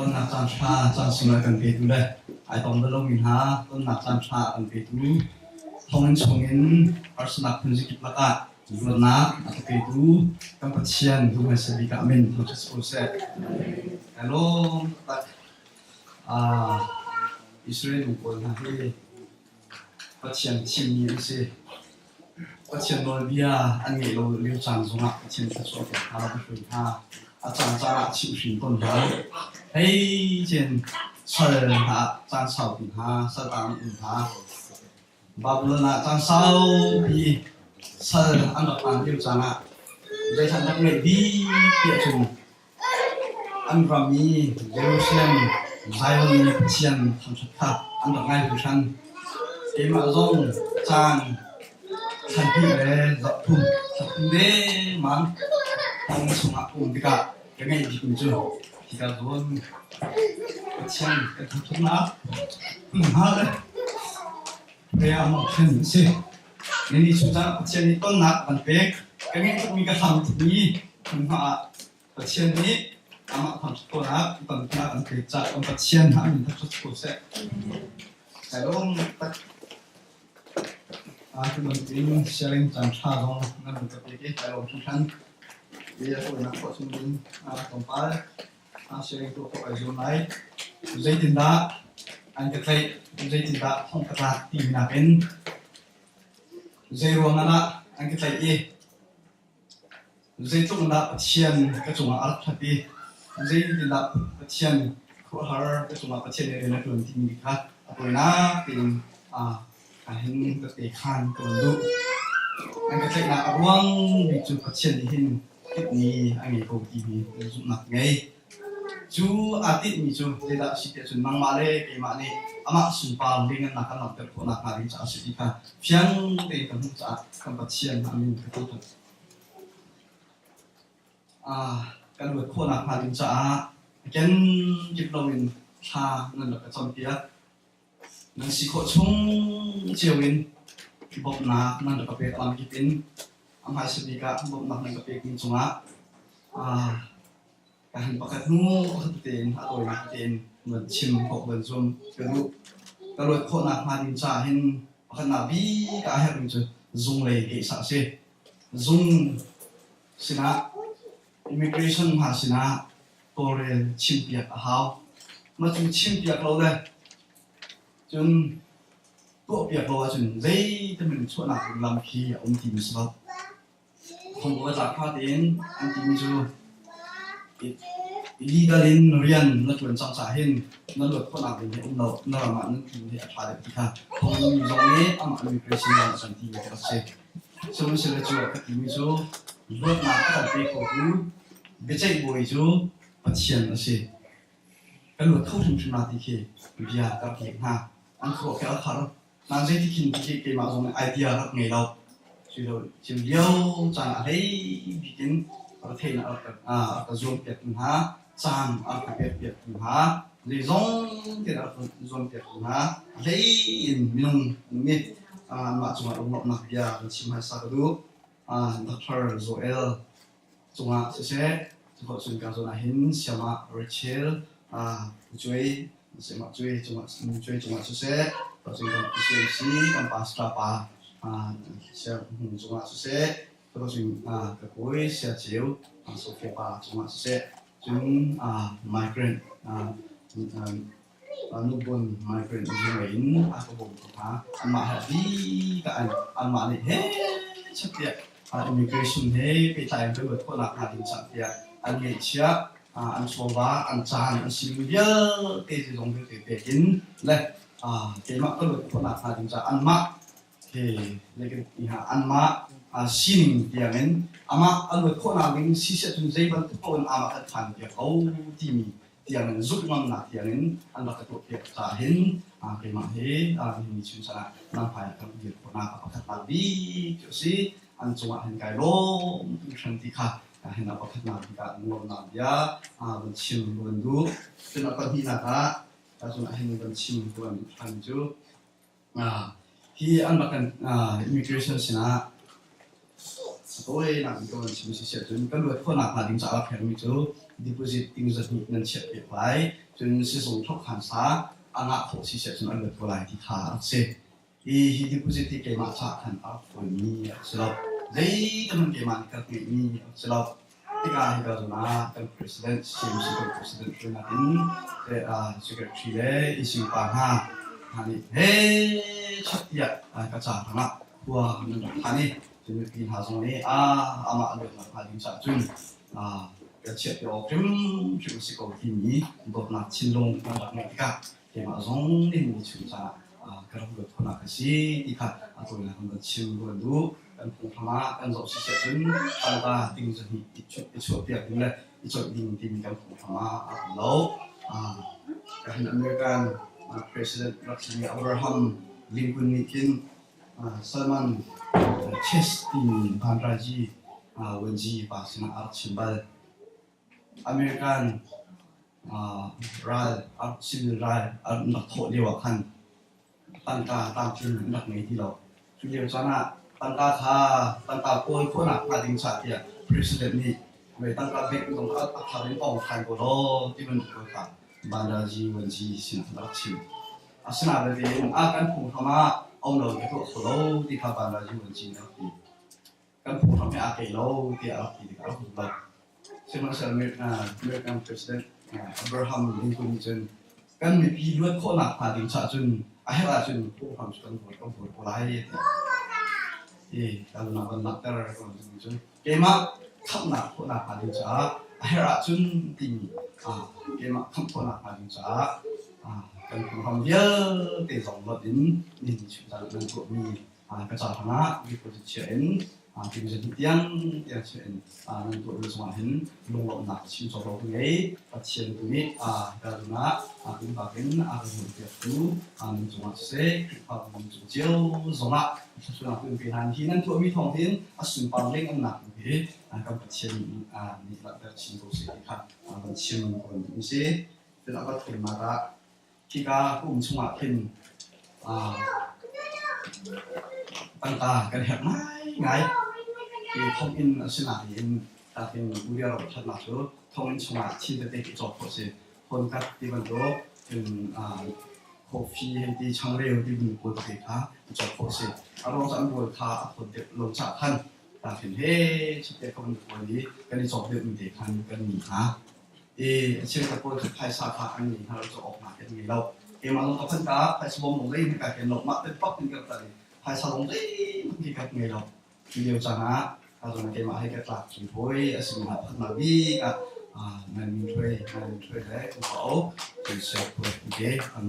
ต้นนักจันทราจันทร์สมัยกันเปิดดูเลยไอตอนเดินลงมินหาต้นนักจันทรากันเปิดดูทองเงินชงเงินอาสนะพื้นที่กิจละกันดูนักอัตเปิดดูกัมพูชีนดูให้สบิกามินทุกสิ่งทุกอย่างฮัลโหลตักอิสราเอลบุคคลนะที่ปัจจัยที่มีอยู่สิปัจจัยโนเบียอันนี้เราเลี้ยวจางสงะปัจจัยที่สองหาเราไปคุยหาอาจารย์จะชิมชิมต้นไม้ให้เช่นเชิญหาจานเสาถึงหาสตางค์ถึงหาบาบูลนะจานเสาพี่เชิญอันดับอันเลี้ยวจางอ่ะได้ทันทักเงินดีเกี่ยจุนอันรามีเยรูซาเล็มไซออนมีเชียนทำชัดค่ะอันดับง่ายผู้ชันเอ็มอาซงจานทันพี่เลยจับทุ่มจับทุ่มเด้มันต้องส่งอาปุ่มดีกว่ายังไงดีคุณจูที่กระโดดเชียนกระทุ้งนะมาเลยพยายามมาเช่นสินี่ชุดจ้าเชียนนี่ต้นนักมันเป๊กยังไงต้องมีกระทำที่นี้มาเชียนนี้อามาทำตัวนักต้นนักมันเป๊กจะต้องเชียนหามันทักชุดเสร็จแต่ลงคือมันเป็นเชียงจันทราลงนั่นมันจะเป็นที่แต่ลงทุกท่านเดี๋ยวตัวนักข้อสมบูรณ์ตรงไปเชียงตัวตัวไอ้ส่วนไหนใจติดดาอันก็ใจติดดาห้องกระดาษตีน่าเป็นใจรวมนั่นละอันก็ใจใจจุงดาเชียนก็จุงอาร์ตที่ใจติดดาเชียนขวาก็จุงอาเชียนในนั้นตัวที่มีค่ะตัวนั้นเป็นเห็นก็เตะขันตัวดูอันก็ใช้หน้าร่วงมีจุดพัชนีเห็นที่นี่อันนี้ก็ที่มีจุดหนักไงจูอาทิตย์มีจุดเดี๋ยวสิเดี๋ยวจุดนั่งมาเลยไปมาเนี่ยอามาสุนปาลเรื่องนักการนักเตะคนนักการิจาสิค่ะเพียงเด็กกันจะกันพัชนีอันนี้ก็ต้องการเลือกคนนักการิจากันจิบลมินชานั่นแหละก็จำเปียนั่นสิโคชงเจียวินที่บอกนักนั่นก็เป็นความคิดเป็นอามาสติกาบอกนักนั่นก็เป็นจงอ่ะการประกาศนู้ก็เต็นอะไรนะเต็นเหมือนชิมพกเหมือนซุ่มกระดูกกระโดดโคนักมาดินจ่าเห็นขนาดบีก็ให้เป็นจุดซุ่มเลยเอกสารเสียซุ่มสินะ immigration มาสินะตัวเรียนชิมเปียกหาวมาถึงชิมเปียกเราเลยจนตัวเปียกเราจนใจจะเป็นช่วงหนักลำพีองค์ทีมสลับผมก็จากพาเดินอันที่มีจูลีกาลินเรียนนักเรียนจังสาเห็นนักเรียนคนหนักเป็นองค์เราหน้ามันนั่นคือที่อัตราเด็กที่ค่ะผมมีตรงนี้อามามีเกรซิ่งอย่างสันติเวชเสกส่วนเสร็จจูก็ที่มีจูรถมาก็ไปขอดูเบจิบอยจูปัจเจียนเสกก็รถเข้าถึงจุดนาทีที่วิทยากับเพียงห้าอันคือแค่ละครนั่นใจที่คิดที่เกี่ยวกับตรงไอเดียรักไงเราจะเลี้ยวจางอะไรบิกินประเทศนั้นก็รวมเปียกหาจางก็เปียกหาเลยจงที่เรารวมเปียกหาเลยมินุงนี่มาจงมาองค์นักเบียร์ชิมให้สักดูดร.โซเอลจงมาเสียจะขอส่วนการส่วนเห็นเสียมาเรเชลช่วยเสียมาช่วยจงมาช่วยจงมาเสียต่อสิ่งที่เสียสีกันปาสตาปาเสียจงมาเสียต่อสิ่งกระปุยเสียเจียวโซเฟียปาจงมาเสียจงmigrant นุบน migrant จงเห็นก็บอกว่าอันมาดีกับอันมาเนี่ยเฮ้ชัดเจนimmigration เฮ้ไปไทยไปเปิดคนหลักหาดินชัดเจนอันนี้เชื่ออันสวาอันจานอันซิลเวียเตจิลงไปเตจินเลยเกี่ยมาก็เลยคนหนักหาดินจานอันมาเฮ้เลยกันนี่ฮะอันมาซินเดียร์เงินอามาอันเลยคนหนักเงินซิเซตุนใจบันทุกคนอามาคัดทันเดียร์เขาที่มีเดียร์เงินจุดมันหนักเดียร์เงินอันละก็ตัวเดียร์จะเห็นเกี่ยมาเฮ้มีชุนชนะนั่งไปกับเดียร์คนหนักเอาคัดมาดีจุดสิอันจังหวะเห็นไก่ล้มทุกที่ค่ะเห็นเราพัฒนาการงวดนาเดียบนชิมบนดูเป็นอะไรที่น่ารักแต่ส่วนเห็นบนชิมบนพันจูที่อันบักันimmigration สินะ tôi làm cái chuyện sẽ chúng cái luật có nạp là định trả phải mình chú deposit định rất nhiều ngân sách việc lại chúng sẽ dùng thuốc kháng xá anh ạ họ sẽ chúng anh luật có lại thì thả sẽ thì deposit thì cái mặt trả thành áp phổi mi sẽ là giấy teman cái mặt các cái mi sẽ là cái cái chúng ta cái president xem president chúng ta đến cái secretary đấy isu bằng ha hani hey chắc ya cái trả thằng ạ qua mình hani chúng ta hà giống này ama anh được là định trả chung cái chuyện đó chúng sẽ có kinh nghiệm đột nát chín long nó đặc biệt cả cái mà giống như mình chúng ta cái đó có là cái gì thì cả tôi là một chín long đủ kan phama kan zo si chun ta ting zo hi ichu pia din le ichu ding kan phama lo kan American president Abraham Lincoln nikin Salman Chestin Banraji wenji pasina archimbal American ral archil ral nak tho lewa khan tan ka tam chin nak nei ti lo chu leo chana tăng ca coi khối nạp là định trả tiền president ni về tăng ca việc đồng các thảo đến phòng thành của nó thì mình có cả ban ra gì vấn gì xin đặt chịu xin là về căn phòng tham á ông đầu cái thuộc lâu thì tham ban ra gì vấn gì đó thì căn phòng tham á cái lâu thì ở thì cái lâu lâu xin nói rằng American president Abraham Lincoln Johnson căn mình đi luôn khối nạp là định trả chun hay là chun khu phòng chun của lại kalau nak nakar kalau macam kemak kham nak pun nak paling cah, akhirnya cun tinggi, kemak kham pun nak paling cah, kan pun dia tezong lotin ni cuma untuk ni kecahannya di posisi thì bây giờ tiếng chuyện nên tụi mình xong hình luôn lộn nạp chim cho đâu ấy và chuyện tụi mình cái đó cũng vào cái một việc cũ mình dùng sẽ hoặc mình dùng chiếu dùng lại cho là tụi mình hành thì nên tụi mình thông tin sử dụng lên ông nạp cái các chuyện mình là cái chuyện của sự khác và chuyện của mình sẽ từ đó có thể mà ra khi cả cũng xong hình tăng ta cái hẹp ngay thì thông tin xin là hiện ta hiện 우리가 thật là số thông tin chung là chi tiết cái chỗ của sự hôn các địa phương đó từng coffee hay đi trang liều đi mình có thể khá chỗ của sự rồi dẫn buổi khá phần tiết lồng chạm thân ta hiện hết chi tiết không được quản lý cái này chỗ được mình để khăn cái gì hả thì trên cái bộ thực thay sao thà anh nhìn hay chỗ ốc mà cái gì đâu thì mà nó có phân cả phải sử dụng lên cái nội mật đến bắc đến cái này phải sử dụng lên cái nghề đâu điều chẳng á rồi cái mà hay cái lạc chỉ phối sử dụng mà vi mình thuê đấy cũng có thì sẽ phối cái hàng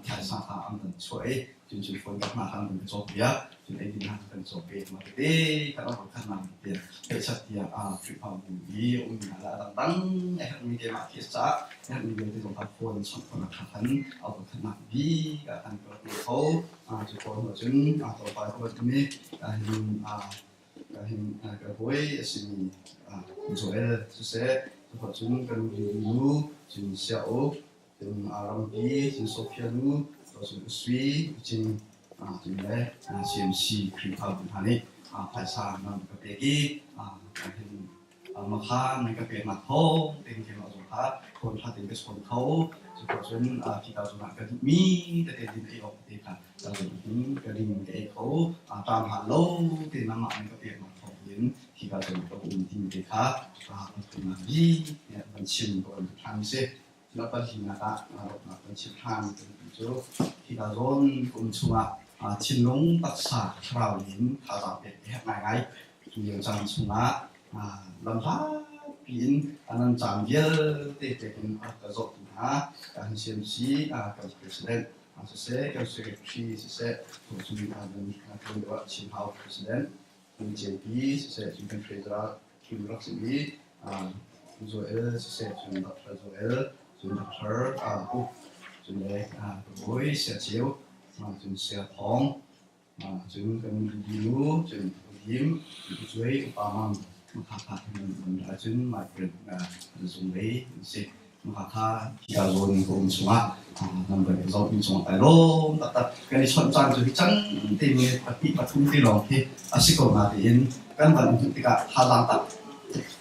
thay sang hàng tận chuỗi chúng phối các mà hàng tận chỗ bia chúng ấy đi hàng tận chỗ bia mà cái nó có khả năng tiền để chắc thì chụp vào bùi ông là đăng mình cái mà thiết xã mình cái dùng tập phun xong còn là khả năng ở khả năng vi cả thành cái khâu chụp phối một chúng tổ phải có cái hình cái bối xin rồi sẽ họ chúng cần review chúng SEO chúng R&D chúng Sophia nu rồi chúng suy chúng đấy CMC creative của này phải sang nó cái cái hình mà khá này cái mặt thô tiền cái mà dùng khá còn khá tiền cái số thô chúng khi ta dùng cái mi cái tiền cái học thì cả ta dùng cái đình cái khâu tam hà lâu thì nằm ở cái việc mà học đến khi ta dùng cái ổn định cái khác thì là gì mình chìm còn tham sẽ nó có gì là ta mình chìm tham chỗ khi ta dùng cũng chung chìm lúng tất cả trào đến thảo tạo biệt cái này ngay nhiều trang chung làm phá biến anh chẳng biết để cái rộng cái CMC cái president sẽ cái secretary sẽ tổ chức cái gọi chính hào president JP sẽ chúng ta treasurer Kim Rock Sĩ Joel sẽ chúng ta Joel chúng ta chúng đây buổi sẽ chiếu chúng sẽ phong chúng cần review chúng hiếm dưới bằng khá mình đã chúng mà dùng đấy sẽ khá khi ta dùng cũng xuống nằm về dòng cũng xuống tại lô cái này chọn trang rồi chân thì mình bị bắt thông tin lòng thì sẽ có là đến kan ban tika halang ta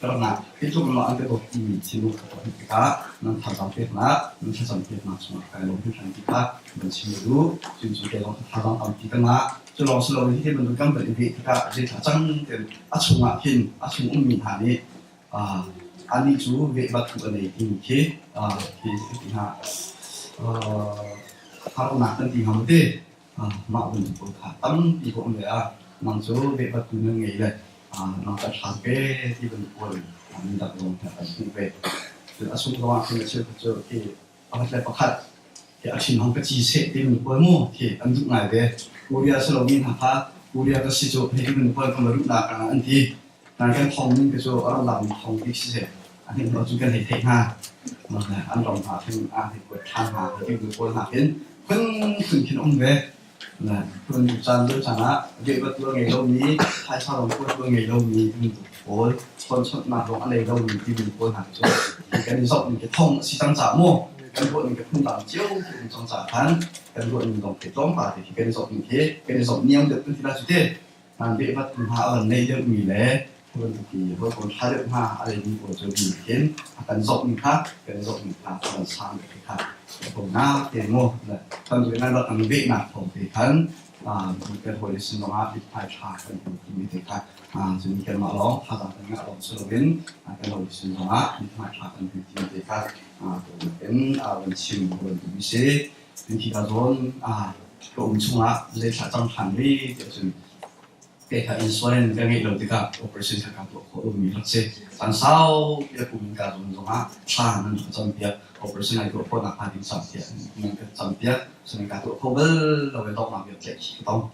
karena itu memang ada bukti sinu kita nan halang kita nan halang kita masuk kalau kita kita mencium jadi kalau halang kita na kalau selalu itu menunjukkan bahwa kita jadi cacang dan acung akin acung ini ani tu batu ini kita kalau nak nanti kamu deh mak untuk khatam di pun dia langsung batu nengai le nonton sampai di bentuk minta tolong dapat sampai asal orang kecil kecil apa saya pakat asin orang kecil set di bentuk mu untuk ngai deh uria selalu apa uria kecil di bentuk kalau nak nanti nanti thong ni kecil orang dalam thong di sini anh nó juga thấy thế ha mà anh đồng hạ thêm thì quật than hà thì cái người quân hạ đến vẫn thường khiến ông về là quân tràn đôi chẳng á vậy vật vừa ngày lâu ní hai sao đồng quân vừa ngày lâu ní mình phố con xuất mặt đồng anh này lâu ní thì mình quân hạ chỗ cái này rộng cái thông xí tăng trả mua cái quân cái thông đảm chiếu thì mình trong trả tháng cái quân mình đồng cái tóm vào thì cái này rộng như thế cái này rộng nhiều được thì là chủ thế làm vậy vật hạ ở đây được nghỉ lễคนที่ว่าคนท้าเรื่องมาอะไรนี่ผมจะมีเห็นการสอบนี่ครับการสอบนี่ครับการสร้างนี่ครับผมน่าเก่งมั้งนะตอนอยู่ในเราทำเวทนะผมเป็นการเป็นคนที่สนุกมากที่พายชาเป็นคนที่มีเด็กครับจะมีการมาร้องภาษาต่างๆร้องสโลเวนเป็นคนที่สนุกมากที่พายชาเป็นคนที่มีเด็กครับผมเป็นวันชิมวันที่มีเสเป็นที่การร้องก็อุ้มชุ่มอ่ะเลยถ้าจังหันไปเดี๋ยวจะ cái cả insulin cái ngày đầu tiên cả operation cả các bộ khối mình rất dễ làm sao việc của mình cả dùng á cha nên trong việc operation này của con là phải định sản thiện mình cái trong việc cho nên cả bộ khối là về động làm việc chạy khí động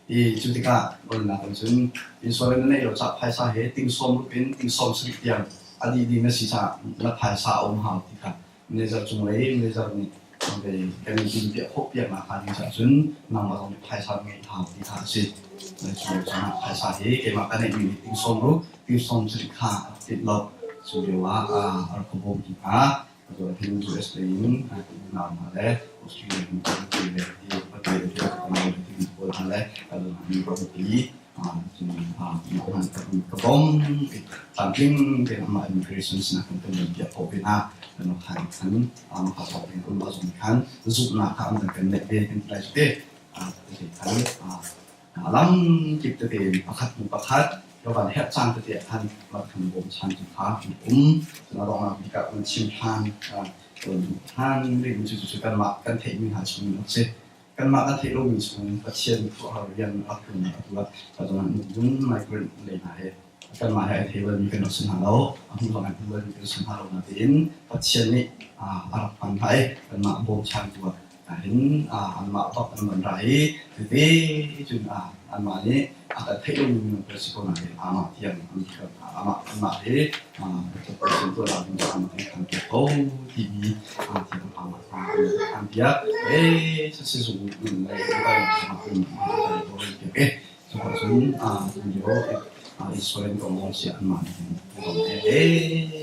thì chúng ta còn là phần chính insulin này là chặt phải sa hết tinh xôm lúc biến tinh xôm sự kiện anh đi nó xí sa là phải sa ôm hào thì cả nên giờ chúng lấy nên giờ mình về cái mình việc hộp việc mà phải định sản chính nằm ở trong phải sa ngày hào thì cả gì Jangan pasal ini, kita makan ini ting som serika titlop sudah arkobom kita, atau tim US ini, nama le, Australia ini, di pakai dia nama tim bola le, kalau di property, jadi kebom, samping nama immigration nak untuk dia pobina, dan kan pasal ini pun masukkan, zubna kan dengan net dia yang tidak jadi kan lắm kịp từ tiền bạc khát cho bạn hết sang từ tiền han và thành gồm sang từ phá cũng nó đó là bị các con chim han han để mình sử dụng căn mạc căn thể mình hạt chúng nó sẽ căn mạc căn thể đâu mình xuống phát triển của họ riêng ở cùng là và cho nên chúng này quên để này căn mạc hay thì mình cái nó sinh hàng lâu không còn là mình cái sinh hàng lâu là đến phát triển này ở phần phải căn mạc gồm sang của đến anh mạo tóc anh mình rải thì thế chuyện anh mạo này ada thấy ông cái sự này mà thiền anh mạo thế cái chuyện tôi làm cho anh thấy thằng kia tốt thì thì anh biết sẽ sử dụng mình này chúng ta làm mình cái cho họ xuống nhiều Israel còn ngon sẽ ăn mặn còn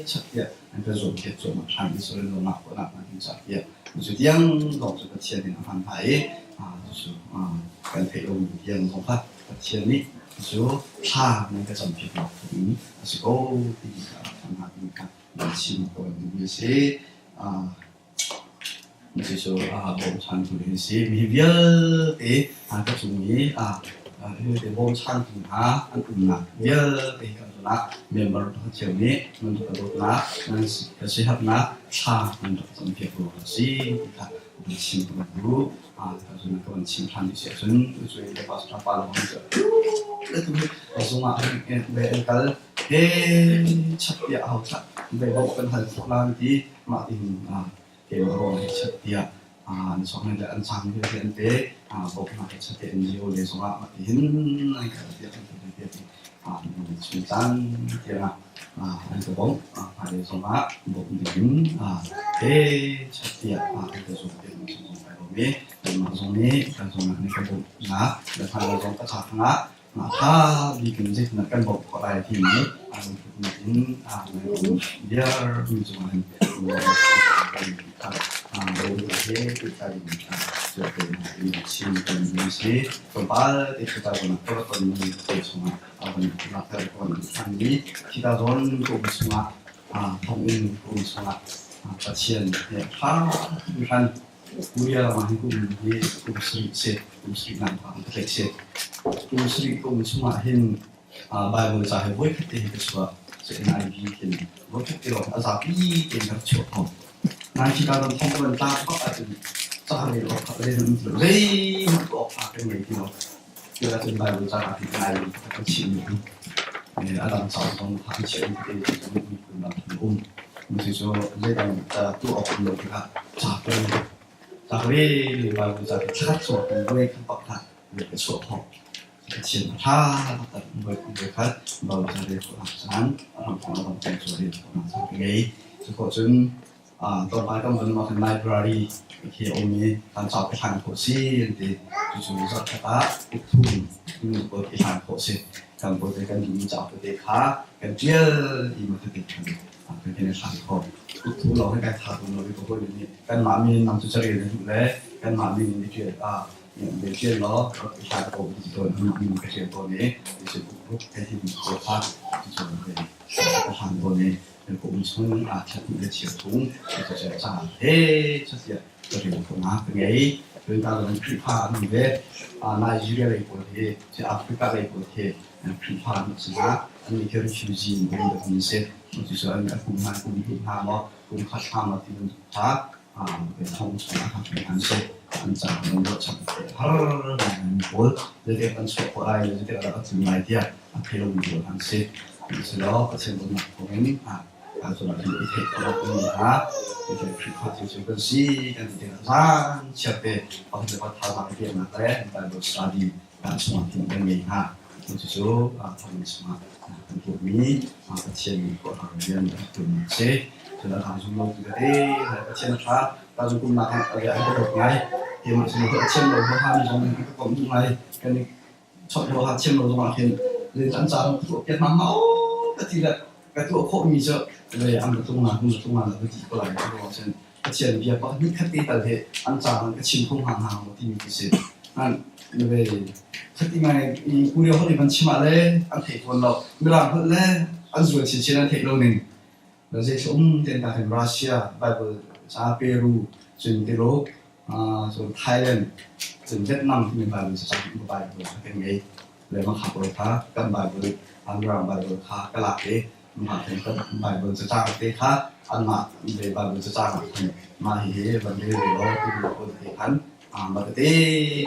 chắc biệt anh phải dùng cái chỗ mà hàng Israel nó nạp của nạp anh chắc biệt rồi tiếng gọi cho cái tiền thì nó hoàn phải rồi cần phải dùng tiền không phát cái tiền này rồi pha những cái sản phẩm nào cũng sẽ có thì chẳng hạn như các loại chim của mình sẽ mình sẽ số bộ sản phẩm mình sẽ behavior để các chúng ý cái bộ sản phẩm anh cũng là behavior để cái đó là member của chiều này mình được đó là mình sẽ học là pha mình sản phẩm của gì các chim của mình 그래서 그런 침 transition 우주에 봐서 잡아놓은 거. 그래도 어서마 매일날 찾기야 하고 매번 한 사람이 마tin 게임으로 찾기야 정말 안 상을 되는데 복나 찾기 NGO 내서가 마tin 그러니까 진짠 대나 그래서 뭐 그래서가 뭐든 찾기야 그래서 방송이 방송하는 그 부분이나 방송 가사나 다 미금지 간 법 거라의 팀이 부분인 리얼 미주하는 모두의 끝까지입니다. 저희 지금 것이 도발 대표다거나 그런 것들이 정말 รับแต่คนอันนี้ที่เราโดนกลุ่มสมัครท้องอินกลุ่มสมัครประเชียนเนี่ยข้าดูท่านผู้เรียนมาให้กลุ่มที่กลุ่มสริเสกกลุ่มสรินันทางเทคเสกกลุ่มสริกลุ่มสมัครเห็นบายบริจาคให้ไว้คิดที่จะช่วยเสนาอีเห็นไว้คิดที่เราอาจจะพี่เก่งกับช่วยเขานายที่เราต้องทำเป็นตาก็อาจจะจะให้เราเล่นเล่นก็ออกเป็นอย่างที่เราเวลาเป็นบายบริจาคที่นายต้องชิมอาดัมสาวต้องทำชิมที่จะมีคุณภาพมันจะช่วยเล่นตัวออกเป็นโลกครับจากเรื่องบายบริจาคที่ชัดส่วนเป็นเรื่องที่ปักถักเรื่องส่วนของเช่นถ้าตัดเบอร์ครับบายบริจาคเรื่องของฉะนั้นเราต้องเป็นส่วนเรื่องของสังเกตจะขอจนต่อไปก็มันมาเป็นไลบรารีที่องค์นี้การสอบไปทางโคซี่ที่จู่ๆจะกระตุ้นทุนมีบทไปทางโคซี่การบทในการดีจับตัวเด็กขาการเจียดีมาถึงกันเป็นในทางของทุกเราให้การทำเราไปตัวคนนี้การมามีนำจุดเฉลี่ยในทุกและการมามีในเกี่ยวอย่างเดียวล้อไปทางโคที่ตัวมีกระเทียมตัวนี้จะถูกลุกไปที่ตัวภาพที่ตัวนี้ไปทางตัวนี้เป็นกลุ่มชนชัดในเฉียบทุ่งจะจะจ่าชัดเจนจะเป็นคนมาเป็นไงเป็นการเล่นคลิปภาพนี่เลยไนจีเรียเลยคนที่ที่แอฟริกาเลยคนที่คลิปภาพนี่สินะอันนี้คือชิวจีนเป็นแบบนี้เสร็จมันจะส่วนกลุ่มงานกลุ่มที่ทำว่ากลุ่มคัดทำมาที่มันท้าเป็นห้องสอนนะครับเป็นอันเสร็จอันจากมันก็ชัดเจนฮาร์มันโหดจะเรียกอันสอบอะไรจะเรียกอะไรก็ถึงไอเดียเพลงมันอันเสร็จเสร็จแล้วก็เช่นตรงนั้นตรงนี้การสอนที่เทคโนโลยีนะที่จะพิจารณาสิ่งที่กันที่เราสร้างเชื่อเป็นเอาที่ว่าทำอะไรมาแต่แต่เราสอนการสอนที่เป็นยังไงมันจะช่วยทำให้สมาร์ทเป็นตัวนี้ก็เช่นก็ทำเรียนตัวนี้เช่นเราทำสมมติก็ได้ก็เช่นนะครับเราจะกุมมาทำอะไรอะไรแบบไหนที่มันสมมติเช่นเราทำในตรงนี้ก็ต้องยังไงกันนี่ชอบเราทำเช่นเราต้องมาเห็นเรื่องจันทร์ตัวเปลี่ยนมาโอ้ก็ทีละก็ตัวโคมีเจอเลยอันตรงนั้นแล้วก็จีบอะไรก็ว่าเช่นก็เช่นเบียร์ก็นี่คัดตีแต่เด็กอันจางก็ชิมพุ่งห่างๆที่มีพิเศษนั่นเลยคัดตีมาอีกูเรียกเขาเลยมันชิมอะไรอันเทควันเราเวลาเพื่อนเล่อันส่วนชิ้นชิ้นอันเทคเราหนึ่งแล้วจะชมเดินทางเป็นรัสเซียไปจาเปรูจนเปรูจนไทยแลนด์จนเวียดนามที่มีไปจะจัดไปเป็นไงเลยมาขับรถค้ากันไปอันรำไปค้ากระลาเดมาถึงก็ไปจะจ้างเตะค้าอันมาเลยไปจะจ้างมาเหี้ยวันนี้เราที่เราคนเตะขันมาเตะ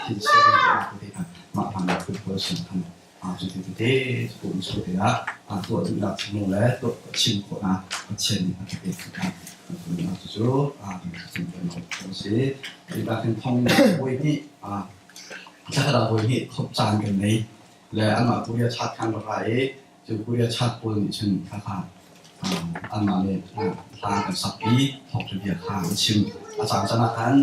ที่เชียงใหม่มาเตะขันมาทำแบบฟุตบอลสำคัญจุดที่เตะกลุ่มสุดที่ละตัวที่เราชิมแล้วตัวชิมคนเช่นเตะขันตัวจู่สิ่งเป็นของสิ่งที่เราเป็นท่องบวยนี่จะกระดาษบวยนี่ครบจานกันไหมและอันมาผู้เรียนชัดทางอะไรจะผู้เรียนชัดบนชิมข้าวอันมาเนี่ยทางกันสับปีถกจะเบียร์ข้าวชิมอาจารย์ชนะกัน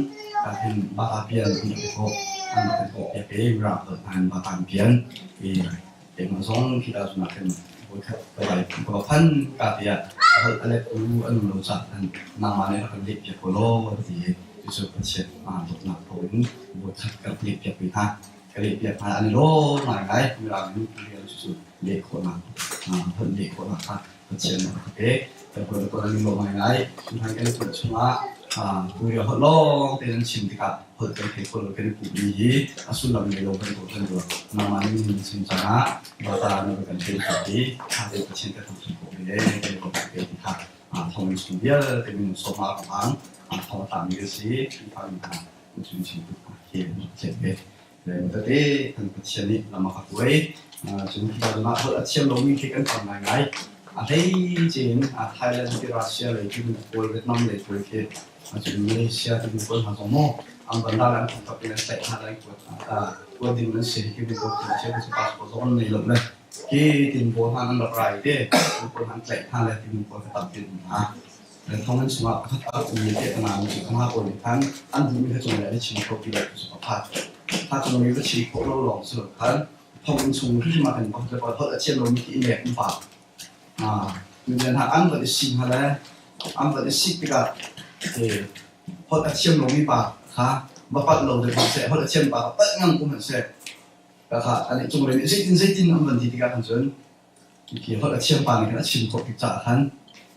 การเป็นบาตาเบียนที่เป็นพวกอันเป็นพวกเอเวอร์อันบาตาเบียนเป็นมาสองที่เราชนะกันบนไปพวกพันกาเบียอะไรตัวอันเราจัดอันนามาเนี่ยเราเป็นเด็กเปียโคโลที่จะช่วยเช็ดตกหนักผลบนกับเด็กเปียกปีห้ากระเด็กเปียกมาอันนี้โลหน่อยไงเวลาเรียนสุดเด็กคนนั้นเพิ่มเด็กคนนั้นครับเช่นแต่คนละคนมีลมหายใจสุดท้ายก็เลยถูกชนะผู้เรียนเขาลองเป็นชิมที่กับเปิดเป็นคนละเป็นผู้มีสุดลำเลียงเป็นตัวเป็นตัวนามันมีชิมชนะบาตาในการเชื่อมที่ถ้าเป็นเช่นกับทำสิ่งของเด็กเป็นคนเป็นที่ค่ะทำเป็นสิ่งเดียวเป็นสมมาของทำตามนี้สิที่ทำเป็นสิ่งที่เขียนเช่นเป็นเลยแต่ที่ทางเช่นนี้เรามาขับไว้จึงที่เรามาเปิดเชื่อมลงมีที่กันทำไงอะไรจริงไทยแลนด์ที่รัสเซียเลยที่เป็นคนเวียดนามเลยตัวที่จึงมาเลเซียที่เป็นคนฮาสโมอันบันดาลของทัพเป็นสายฮาร์ดตัวดิ่งนั้นสิ่งที่เป็นคนที่เชื่อเป็นพาสปอร์ตของในโลกเลยที่ดิ่งคนฮานั้นอะไรที่เป็นคนฮันสายฮาร์ดที่เป็นคนทัพเป็นและทั้งนั้นสมัครทัพมีเจตนามีสิ่งที่คนทั้งอันที่มีแค่ส่วนใหญ่ที่ชีวิตเขาเป็นแบบสุขภาพถ้าตรงนี้ก็ชีวิตเขาหลงสุดทั้งทั้งมันสูงที่มาเป็นความจะพอเท่าเช่นเรามีที่อินเดียป่าmình là ăn vật xin hay là ăn vật xin thì cả họ đã chiêm lồng mi bà khá mà bắt đầu được sẽ họ đã chiêm bà bắt ngang của mình sẽ cả khá anh ấy chung với dây tin ăn vật thì cả thằng thì họ đã chiêm bàn cái chìm cột kịch trả hắn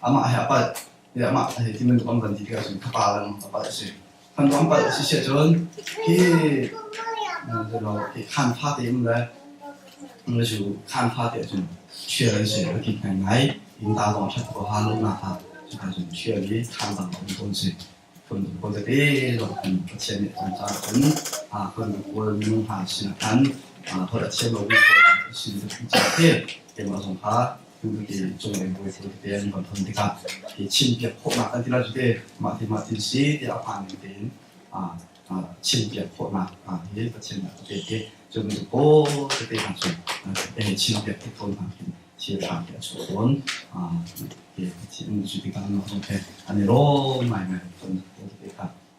mà hay bạn thì mà thì mình cũng cần thì cái gì các bạn bạn sẽ phần đó bạn sẽ chọn khi rồi cái khám phá điểm là người chủ khám phá điểm chúng确认是个挺难引导到他国哈路那他就他就确认看到很多东西คนคนจะได้เราเป็นเชียนเนี่ยจะเป็นคนคนมีหาสินค้าเพราะเชียนเราเป็นคนสินค้าเทียบเป็นมาส่งค้าคือที่จงเรียนรู้ที่เป็นคนทำที่การที่ชิมเปียกพวกมาอันที่เราจะได้มาที่สีที่เอาผ่านเป็นชิมเปียกพวกมาที่ประเทศเราจะได้จนถึงโอ้จะได้ทำส่วนเป็นชิมเปียกที่คนทำเป็นเชียร์ทำเป็นส่วนที่มันจะเป็นการนำส่งไปอันนี้รู้ไหมจน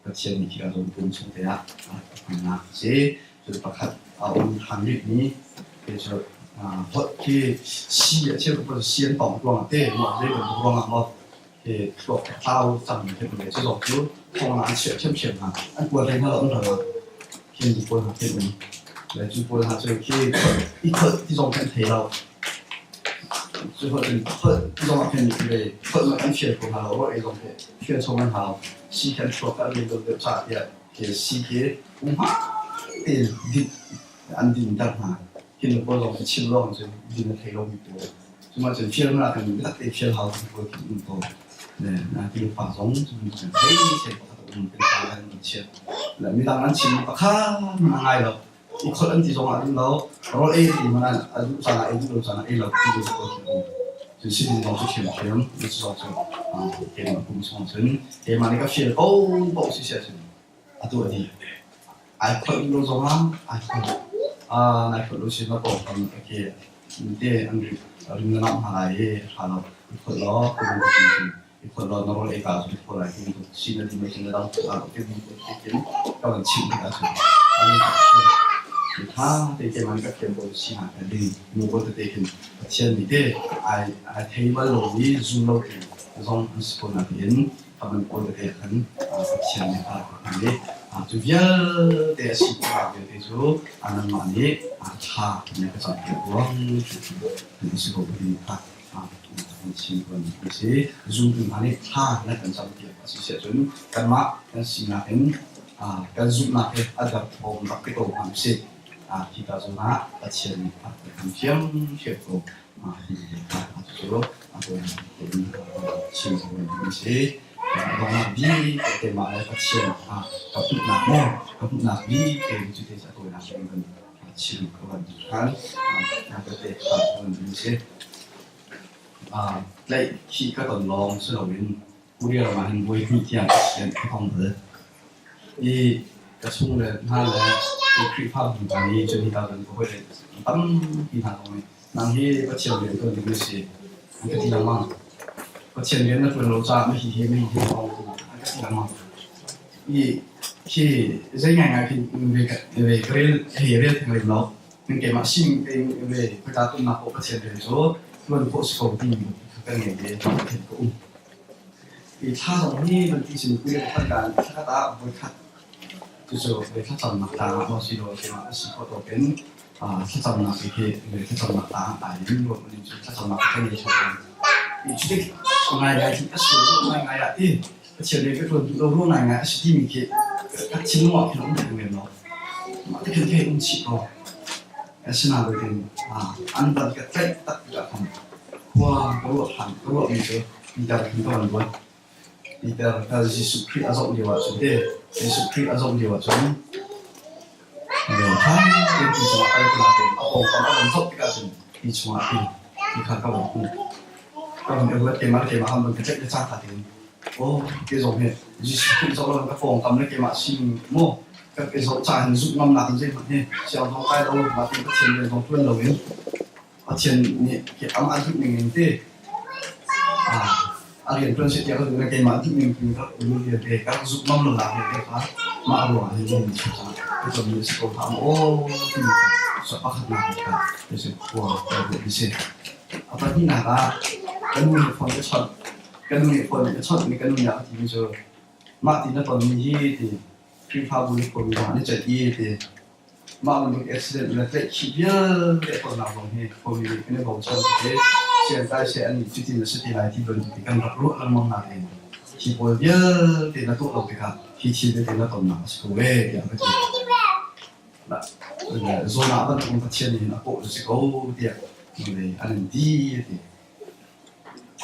ก็เชียร์มีที่เราโดนปุ่มส่งไปนะเช่จุดประคัดเอาทางนี้เป็นจุดเพราะที่เชื่อว่าเชียร์ต่อรองเต้หมดเลยเป็นรองหมดที่ตัวเท้าสั่งเป็นเลยจะบอกจุดทองนั้นเชื่ออันกวนเป็นเท่าไหร่เห็นจุดกวนเห็นมั้ยเลยจุดกวนจะที่อีกที่ตรงเป็นเทเรา最后就这种片子的分了安全不好，我一种片宣传很好，西天说个那个啥的，给西天哇的安定的哈，现在各种情况就已经太容易多，什么就片那个那得片好多挺多，那这个发送就是非常跟大家一起，那没当然情不看哪来了。อีกคนอันที่สองอันนี้เราเองที่มันอันสาระเองที่เราสาระเองเราที่เราตัวที่就สิ่งเราจะเขียนเขียนไม่ใช่ว่าจะเขียนมาคุ้มส่งถึงเขียนมาในกับเขียนโอ้บอกสิเสียถึงตัวนี้ไอ้คนเราส่งมาไอ้คนนายคนเราเชื่อว่าบอกกันโอเคนี่เดี๋ยวอันนี้เราดึงน้ำหายหาเราอีกคนเราคนเราอีกคนเราเราเองก็อีกคนเราที่สิ่งที่ไม่ใช่เราเราที่มีตัวที่เขียนก็มันชิมกันถึงอันนี้他对这门个全部是下肯定，如果对这个前面的台湾路的入路的这种是不那边，他们过得很前面就别的是那边的就那么的他那个照片光很是不的很情况那些入的那里他那个照片是写成干嘛？跟是那边跟入那边adaผมรับไปตัวความสิที่เราจะมาเชียร์ทำเชื่อมเชื่อมที่จะตัวเป็นชิมส่วนนี้ใช่ตรงนั้นดีแต่มาแล้วเชียร์กับทุกนักมวยกับทุกนักดีเป็นจุดที่จะตัวนักเป็นชิมกับวันที่ท่านนักเตะคนนี้ใช่ไล่ขี้ก็ต้องลองสำหรับเป็นผู้เรียนมาเห็นมวยที่ที่เชียร์ที่ห้องเลยอีกระชุ่มเลยท่านเลยที่คลิปภาพของการนี้จนที่เราเป็นผู้เรียนตั้งที่ทางตรงนี้นั่งที่ก็เชียร์เรียนก็ดีไม่ใช่อันก็ที่นั่งมั่งก็เชียร์เรียนนั่นเป็นโลจ่าไม่ที่ไม่ที่ห้องอันก็ที่นั่งมั่งอีที่ใช้งานที่เวกเรียนเฮียเรียนทางเรียนเราเป็นเกมอาชีพเป็นเวกระตุ้นนักก็เชียร์เรียนโซ่มันโพสต์ของที่เป็นอย่างนี้เห็นก็อีท่าตรงนี้มันที่สิ่งที่ต้องการถ้าตาบริษัท就是为他找那单，我是说什么是好多跟他找那些为他找那单，因为我们就他找那个跟你说，你去的从哪来的？是从哪来的？而且那个说路哪来是地名去，他青蛙可能不会咯，嘛这肯定很奇怪，是哪个人按照这个再打个他们，哇，给我喊，给我那个，你家很多很多。你的Yesus Kristus azab dia waktu dia Yesus Kristus azab dia waktu ni kan dia cuma ada pelatihan apa kalau azab kita sih dia cuma dia kata aku kalau dia buat kemar hamba kecil dia cakap dia oh dia giống như Yesus Kristus orang cái phòng cầm cái kemar sim mo cái giống trả hình dụng năm nào cũng vậy mà chiều trong tay đâu mà tiền cái tiền trong tuần đầu ấy tiền cái ấm ăn thức mình thế Arian prinsip yang kita kaya mati mungkin kita boleh dia kalau zuk mam lah dia kan malu lah ini susah kita boleh sekolah oh ini sepakat lah kita jadi wah kita bisa apa ni nak kan ni phone cái chọn kan ni phone cái chọn ni kan ni apa thì bây mati nó còn như thì khi pha bùi phone nó chạy đi thì mà mình accident là chạy chỉ biết để phone nào không hết phone này cái này bảo chân thế 现在是你最近的是地来地轮比更多了么那边，起波别地那多了比较，天气的地那多嘛，是个位样个。那说那个我们前年那过是高的，因为安低的，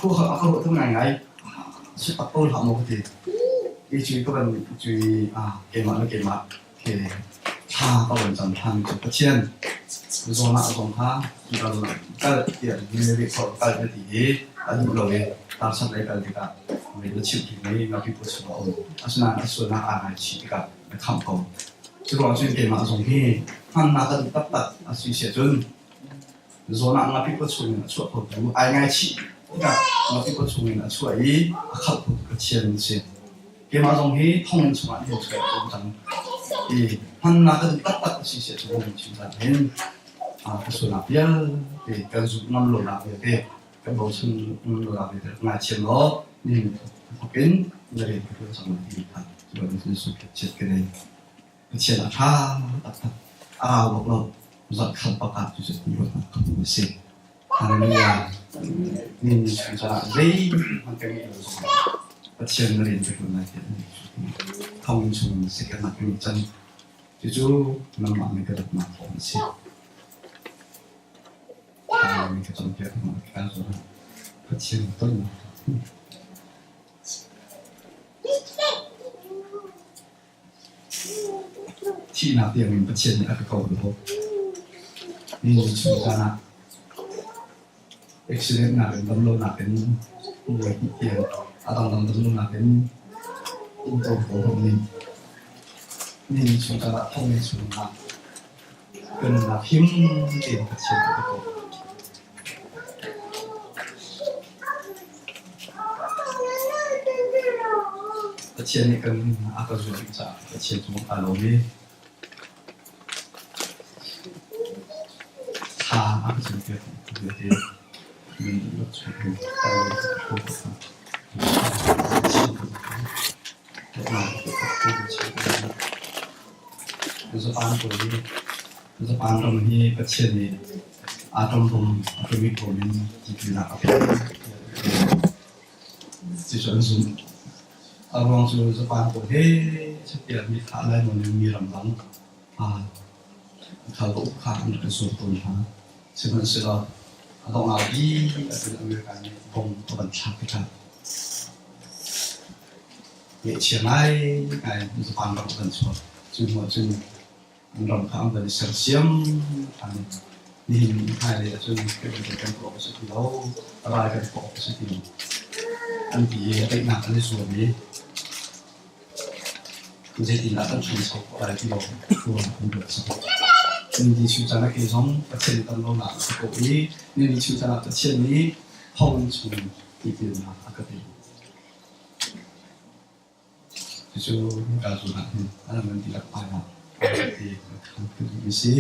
过好好都难挨，是把多好么的，一句个人句啊，给嘛给嘛给。他到文章他就不签，说那种他一个个点因为说个个底，安住了的，当时那个这个为了求平没那边不是了，但是那说那安去这个看过，这个就给嘛种嘿，他那个搭搭啊是写准，说那边不出名出口都爱爱去，这个那边不出名的出来，靠谱个签是，给嘛种嘿通出来就出来文章。하나는 딱딱 시시에 좋은 친구는 그소나비야 가족 남로나비야 cái bộ sinh là về ngày chiều đó nên học kiến người cái trong thì thật rồi mình sẽ chết cái này cái chuyện là ha một lâu giọt không bao cả thì rất nhiều không có gì hallelujah nên chúng ta lấy hoàn cảnh này cái chuyện này thì cũng là thông thường sẽ cái mặt mình chân Chú nằm ở cái mặt phong sĩ mình cái trong việc mà cái rồi phát triển tốt khi nào tiền mình phát triển ở cái cầu được không nên chúng ta là accident nào đến đâm lâu nào đến người bị tiền đâm lâu nào đến ô tô của mình nên chúng ta đã thông minh chúng ta cần là hiếm tiền phát triển của cái phát triển này cần áp dụng chúng ta phát triển chúng ta lâu đi thà áp dụng việc thì mình được chúng ta được 그래서 반dom이 끝이 아tom돔 아토믹 돔인 기기나 지전순 아롱수에서 반dom에 특별히 달라이 놓는 미람당 가도 가는 그 소통하 지금 쓰다 동아리 그 아메리카니 봄 또한 차피카 예 chiang cái cái ban đầu cần số chúng mà chúng đồng khám về sản xiêm anh nhìn hai là chúng cái bộ sự lâu và cái bộ sự anh thì cái nào anh số này cái gì là anh chuyển số lại cái đầu của công việc số nên đi chịu trả cái giống cái chuyện tận lâu là cái cố ý nên đi chịu trả cái chuyện này không chịu thì tiền là cái gì chú cả dù là mình thì đặt bài học thì mình sẽ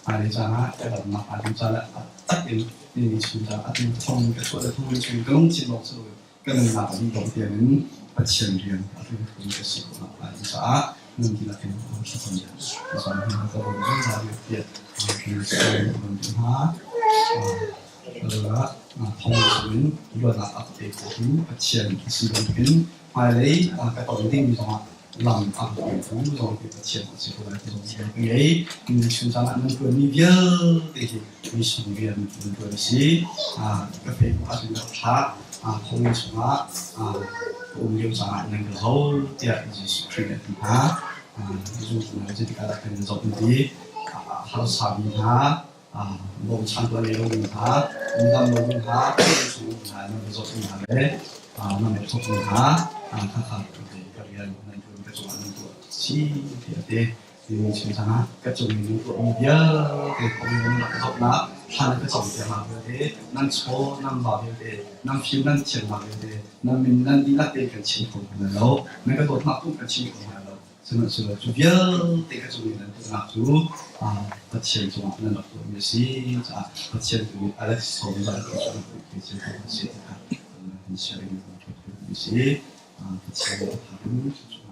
phải ra cái đặt mặt chúng ta lại tắt đến nên chúng ta áp thông cái chỗ thông minh chúng công trình học rồi cái mình làm đi đầu tiên phát triển riêng áp dụng cái sự của bạn chúng ta mình thì là cái một số phần rồi mình có thể rất là điều kiện mình sẽ mình tiến hóa rồi thông minh luôn là áp dụng cái phát triển sự đồng tính hay lấy cái tổng tin gì làm áp dụng rồi cái phát triển sự của cái ấy chúng ta làm những cái như vậy thì mình sinh viên mình vừa sĩ cái phải có sự đọc thà không nên sống ôm yêu xã hội những cái hậu tiện gì sự truyền đạt ví dụ như là cái đặc điểm giống như 하루 사비나 너무 참고 내려오는 다 인간 먹는 다 수는 다 이런 거 좋은데 남의 소통 다 각각 여기는 그 계속 하는 거 시대에 이 진짜나 계속 있는 거 이별 그 보면 계속 나 하는 그 정대 말인데 난 초남 말인데 난 필난 chen 말인데 난 민난 니나 때가 친구 그러고 내가 또 나쁜 그 친구ซึ่งจุดเยอะที่ก็จะมีนั่นคือนักจูพัฒน์จังหวัดนั่นแหละมีสิ่งจะพัฒน์คืออะไรที่สมบูรณ์ที่จะเป็นสิ่งที่สิ่งที่มีสิ่งมีสิ่งพัฒน์ทำ